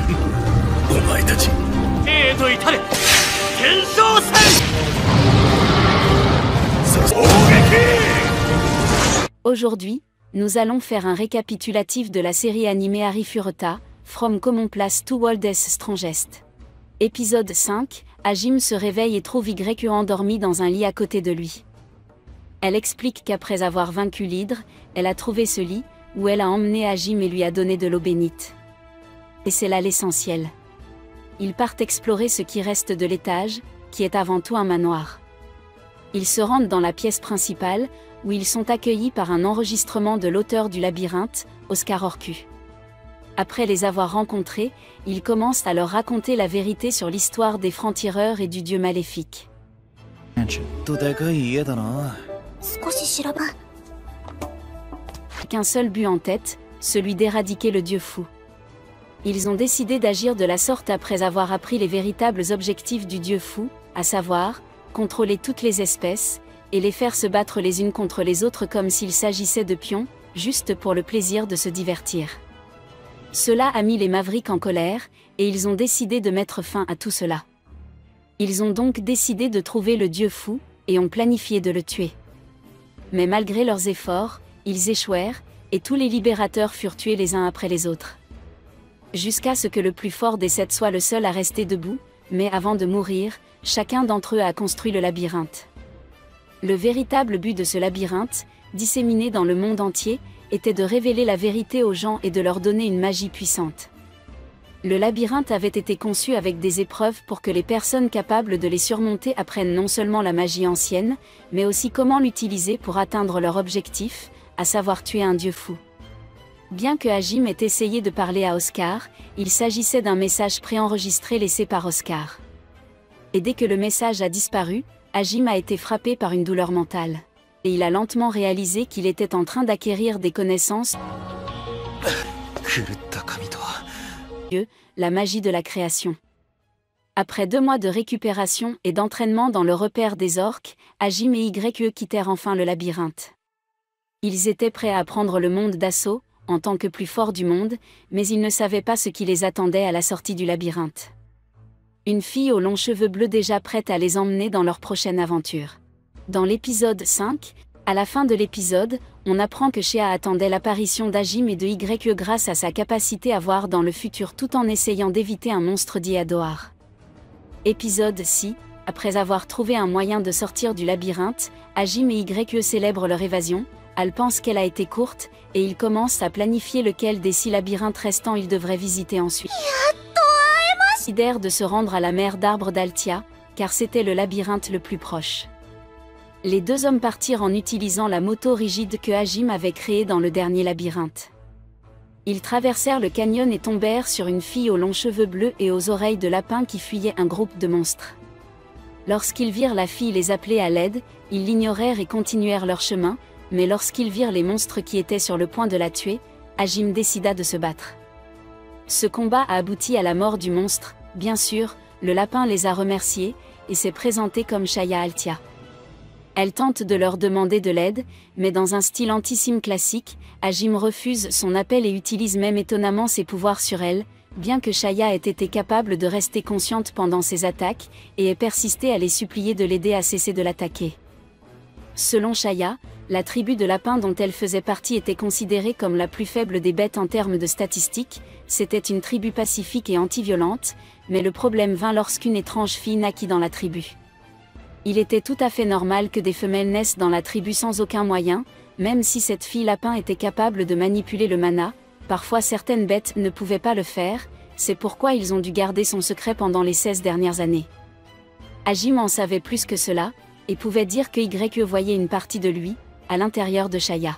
お前たち生と至れ天正戦 Aujourd'hui, nous allons faire un récapitulatif de la série animée Ari Fureta, From Common Place to World's Strangest. Épisode 5, Hajime se réveille et trouve YE endormi dans un lit à côté de lui. Elle explique qu'après avoir vaincu l'hydre, elle a trouvé ce lit, où elle a emmené Hajime et lui a donné de l'eau bénite. Et c'est là l'essentiel. Ils partent explorer ce qui reste de l'étage, qui est avant tout un manoir. Ils se rendent dans la pièce principale, où ils sont accueillis par un enregistrement de l'auteur du labyrinthe, Oscar Orku. Après les avoir rencontrés, ils commencent à leur raconter la vérité sur l'histoire des francs-tireurs et du dieu maléfique. Qu'un seul but en tête, celui d'éradiquer le dieu fou. Ils ont décidé d'agir de la sorte après avoir appris les véritables objectifs du dieu fou, à savoir, contrôler toutes les espèces, et les faire se battre les unes contre les autres comme s'il s'agissait de pions, juste pour le plaisir de se divertir. Cela a mis les Mavericks en colère, et ils ont décidé de mettre fin à tout cela. Ils ont donc décidé de trouver le dieu fou, et ont planifié de le tuer. Mais malgré leurs efforts, ils échouèrent, et tous les libérateurs furent tués les uns après les autres. Jusqu'à ce que le plus fort des 7 soit le seul à rester debout, mais avant de mourir, chacun d'entre eux a construit le labyrinthe. Le véritable but de ce labyrinthe, disséminé dans le monde entier, était de révéler la vérité aux gens et de leur donner une magie puissante. Le labyrinthe avait été conçu avec des épreuves pour que les personnes capables de les surmonter apprennent non seulement la magie ancienne, mais aussi comment l'utiliser pour atteindre leur objectif, à savoir tuer un dieu fou. Bien que Hajime ait essayé de parler à Oscar, il s'agissait d'un message préenregistré laissé par Oscar. Et dès que le message a disparu, Hajime a été frappé par une douleur mentale. Et il a lentement réalisé qu'il était en train d'acquérir des connaissances. La magie de la création. Après 2 mois de récupération et d'entraînement dans le repère des orques, Hajime et YE quittèrent enfin le labyrinthe. Ils étaient prêts à prendre le monde d'assaut, en tant que plus fort du monde, mais ils ne savaient pas ce qui les attendait à la sortie du labyrinthe. Une fille aux longs cheveux bleus déjà prête à les emmener dans leur prochaine aventure. Dans l'épisode 5, à la fin de l'épisode, on apprend que Shea attendait l'apparition d'Hajime et de YE grâce à sa capacité à voir dans le futur tout en essayant d'éviter un monstre dit Adoar. Épisode 6, après avoir trouvé un moyen de sortir du labyrinthe, Hajime et YE célèbrent leur évasion. Elle pense qu'elle a été courte, et ils commencent à planifier lequel des 6 labyrinthes restants ils devraient visiter ensuite. Ils décidèrent de se rendre à la mer d'arbres d'Altia, car c'était le labyrinthe le plus proche. Les 2 hommes partirent en utilisant la moto rigide que Hajime avait créée dans le dernier labyrinthe. Ils traversèrent le canyon et tombèrent sur une fille aux longs cheveux bleus et aux oreilles de lapin qui fuyait un groupe de monstres. Lorsqu'ils virent la fille les appeler à l'aide, ils l'ignorèrent et continuèrent leur chemin, mais lorsqu'ils virent les monstres qui étaient sur le point de la tuer, Hajime décida de se battre. Ce combat a abouti à la mort du monstre, bien sûr, le lapin les a remerciés, et s'est présenté comme Shaya Altia. Elle tente de leur demander de l'aide, mais dans un style antissime classique, Hajime refuse son appel et utilise même étonnamment ses pouvoirs sur elle, bien que Shaya ait été capable de rester consciente pendant ses attaques, et ait persisté à les supplier de l'aider à cesser de l'attaquer. Selon Shaya, la tribu de lapins dont elle faisait partie était considérée comme la plus faible des bêtes en termes de statistiques, c'était une tribu pacifique et anti-violente, mais le problème vint lorsqu'une étrange fille naquit dans la tribu. Il était tout à fait normal que des femelles naissent dans la tribu sans aucun moyen, même si cette fille lapin était capable de manipuler le mana, parfois certaines bêtes ne pouvaient pas le faire, c'est pourquoi ils ont dû garder son secret pendant les 16 dernières années. Hajime en savait plus que cela, et pouvait dire que YE voyait une partie de lui, à l'intérieur de Shaya.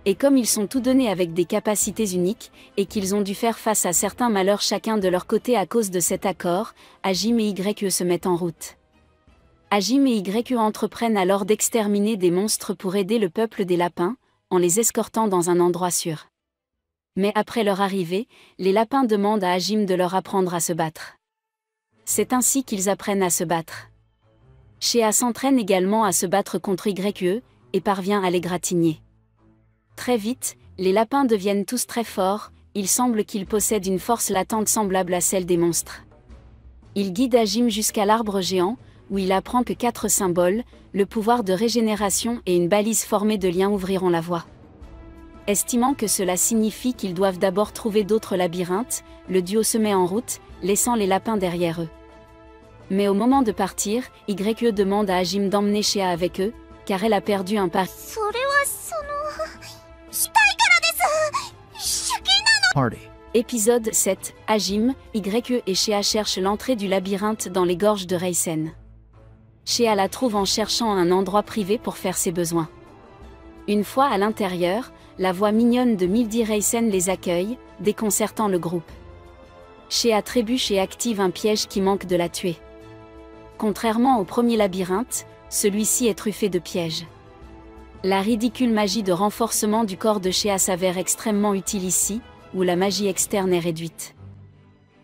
Et comme ils sont tous donnés avec des capacités uniques, et qu'ils ont dû faire face à certains malheurs chacun de leur côté à cause de cet accord, Hajime et YE se mettent en route. Hajime et YE entreprennent alors d'exterminer des monstres pour aider le peuple des lapins, en les escortant dans un endroit sûr. Mais après leur arrivée, les lapins demandent à Hajime de leur apprendre à se battre. C'est ainsi qu'ils apprennent à se battre. Shea s'entraîne également à se battre contre YE, et parvient à l'égratigner. Très vite, les lapins deviennent tous très forts, il semble qu'il possède une force latente semblable à celle des monstres. Il guide Hajime jusqu'à l'arbre géant, où il apprend que 4 symboles, le pouvoir de régénération et une balise formée de liens ouvriront la voie. Estimant que cela signifie qu'ils doivent d'abord trouver d'autres labyrinthes, le duo se met en route, laissant les lapins derrière eux. Mais au moment de partir, YE demande à Hajime d'emmener Shea avec eux, car elle a perdu un pari. Party. Épisode 7, Hajime, YE et Shea cherchent l'entrée du labyrinthe dans les gorges de Reisen. Shea la trouve en cherchant un endroit privé pour faire ses besoins. Une fois à l'intérieur, la voix mignonne de Mildy Reisen les accueille, déconcertant le groupe. Shea trébuche et active un piège qui manque de la tuer. Contrairement au premier labyrinthe, celui-ci est truffé de pièges. La ridicule magie de renforcement du corps de Shea s'avère extrêmement utile ici, où la magie externe est réduite.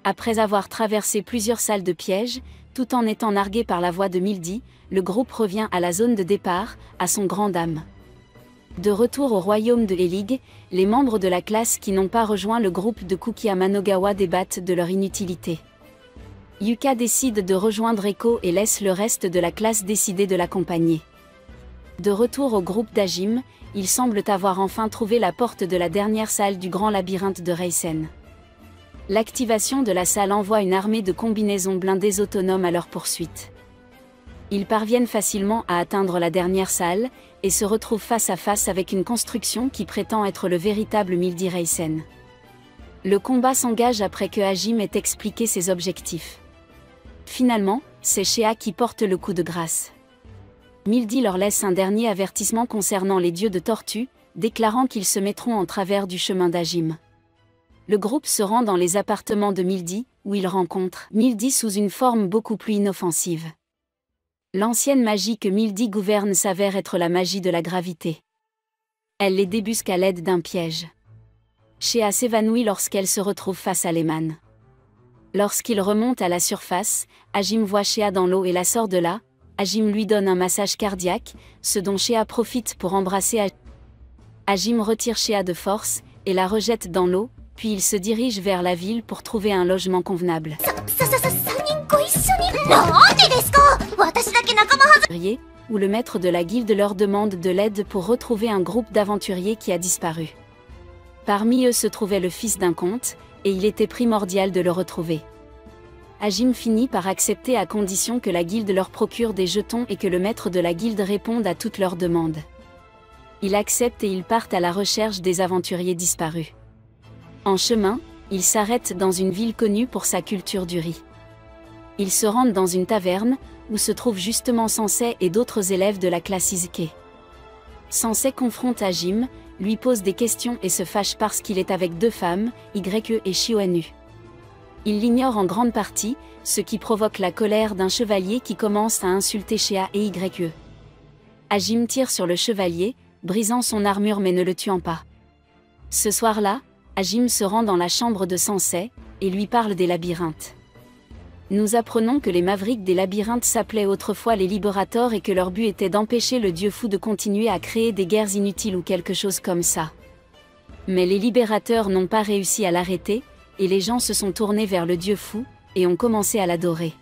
Après avoir traversé plusieurs salles de pièges, tout en étant nargué par la voix de Mildy, le groupe revient à la zone de départ, à son grand dam. De retour au royaume de Helig, les membres de la classe qui n'ont pas rejoint le groupe de Kuki Amanogawa débattent de leur inutilité. Yuka décide de rejoindre Eko et laisse le reste de la classe décider de l'accompagner. De retour au groupe d'Hajime, ils semblent avoir enfin trouvé la porte de la dernière salle du grand labyrinthe de Reisen. L'activation de la salle envoie une armée de combinaisons blindées autonomes à leur poursuite. Ils parviennent facilement à atteindre la dernière salle, et se retrouvent face à face avec une construction qui prétend être le véritable Mildy Reisen. Le combat s'engage après que Hajime ait expliqué ses objectifs. Finalement, c'est Shea qui porte le coup de grâce. Mildy leur laisse un dernier avertissement concernant les dieux de tortue, déclarant qu'ils se mettront en travers du chemin d'Hajime. Le groupe se rend dans les appartements de Mildy, où ils rencontrent Mildy sous une forme beaucoup plus inoffensive. L'ancienne magie que Mildy gouverne s'avère être la magie de la gravité. Elle les débusque à l'aide d'un piège. Shea s'évanouit lorsqu'elle se retrouve face à Lehman. Lorsqu'il remonte à la surface, Hajime voit Shea dans l'eau et la sort de là. Hajime lui donne un massage cardiaque, ce dont Shea profite pour embrasser Hajime retire Shea de force, et la rejette dans l'eau, puis il se dirige vers la ville pour trouver un logement convenable. Où le maître de la guilde leur demande de l'aide pour retrouver un groupe d'aventuriers qui a disparu. Parmi eux se trouvait le fils d'un comte, et il était primordial de le retrouver. Hajime finit par accepter à condition que la guilde leur procure des jetons et que le maître de la guilde réponde à toutes leurs demandes. Il accepte et ils partent à la recherche des aventuriers disparus. En chemin, ils s'arrêtent dans une ville connue pour sa culture du riz. Ils se rendent dans une taverne, où se trouvent justement Sensei et d'autres élèves de la classe Izuke. Sensei confronte Hajime, lui pose des questions et se fâche parce qu'il est avec 2 femmes, YE et Shioenu. Il l'ignore en grande partie, ce qui provoque la colère d'un chevalier qui commence à insulter Shea et YE. Hajime tire sur le chevalier, brisant son armure mais ne le tuant pas. Ce soir-là, Hajime se rend dans la chambre de Sensei, et lui parle des labyrinthes. Nous apprenons que les Mavericks des labyrinthes s'appelaient autrefois les Libérateurs et que leur but était d'empêcher le dieu fou de continuer à créer des guerres inutiles ou quelque chose comme ça. Mais les Libérateurs n'ont pas réussi à l'arrêter, et les gens se sont tournés vers le dieu fou, et ont commencé à l'adorer.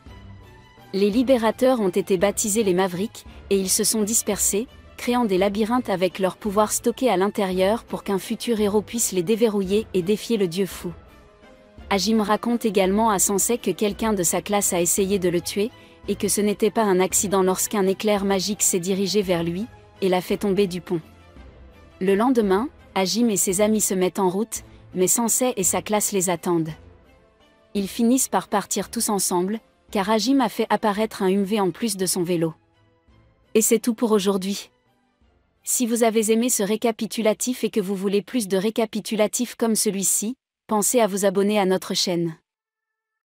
Les Libérateurs ont été baptisés les Mavericks, et ils se sont dispersés, créant des labyrinthes avec leur pouvoir stocké à l'intérieur pour qu'un futur héros puisse les déverrouiller et défier le dieu fou. Hajime raconte également à Sensei que quelqu'un de sa classe a essayé de le tuer, et que ce n'était pas un accident lorsqu'un éclair magique s'est dirigé vers lui, et l'a fait tomber du pont. Le lendemain, Hajime et ses amis se mettent en route, mais Sensei et sa classe les attendent. Ils finissent par partir tous ensemble, car Hajime a fait apparaître un UMV en plus de son vélo. Et c'est tout pour aujourd'hui. Si vous avez aimé ce récapitulatif et que vous voulez plus de récapitulatifs comme celui-ci, pensez à vous abonner à notre chaîne.